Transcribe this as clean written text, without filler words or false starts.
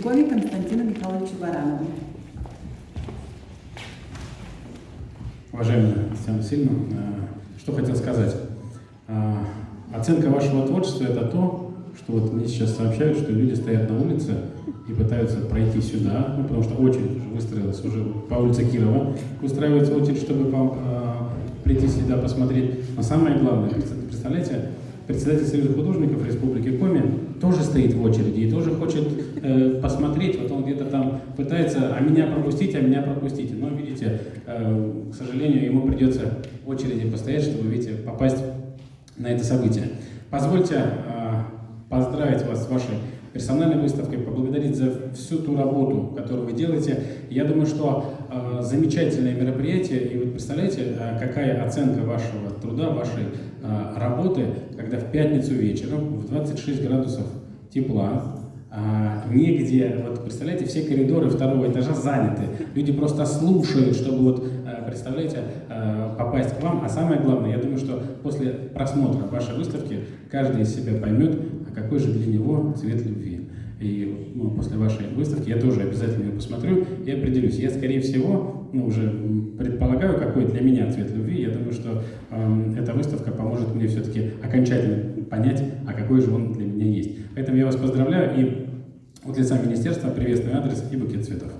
Полякове Константину Михайловичу Баранову. Уважаемая Татьяна Васильевна, что хотел сказать. Оценка вашего творчества – это то, что вот мне сейчас сообщают, что люди стоят на улице и пытаются пройти сюда, потому что очередь уже выстроилась, уже по улице Кирова устраивается очередь, чтобы прийти сюда посмотреть. Но самое главное, представляете, председатель Союза художников Республики Коми тоже стоит в очереди и тоже хочет посмотреть, вот он где-то там пытается, а меня пропустите. Но, видите, к сожалению, ему придется в очереди постоять, чтобы, видите, попасть на это событие. Позвольте поздравить вас с вашей персональной выставкой, поблагодарить за всю ту работу, которую вы делаете. Я думаю, что замечательное мероприятие, и вы представляете, какая оценка вашего труда, вашей работы, когда в пятницу вечером в 26 градусов тепла, негде, вот представляете, все коридоры второго этажа заняты, люди просто слушают, чтобы вот, представляете, попасть к вам, а самое главное, я думаю, что после просмотра вашей выставки каждый из себя поймет, а какой же для него цвет любви. И после вашей выставки я тоже обязательно ее посмотрю и определюсь. Я, скорее всего, уже предполагаю, какой для меня цвет любви. Я думаю, что эта выставка поможет мне все-таки окончательно понять, а какой же он для меня есть. Поэтому я вас поздравляю и от лица министерства приветственный адрес и букет цветов.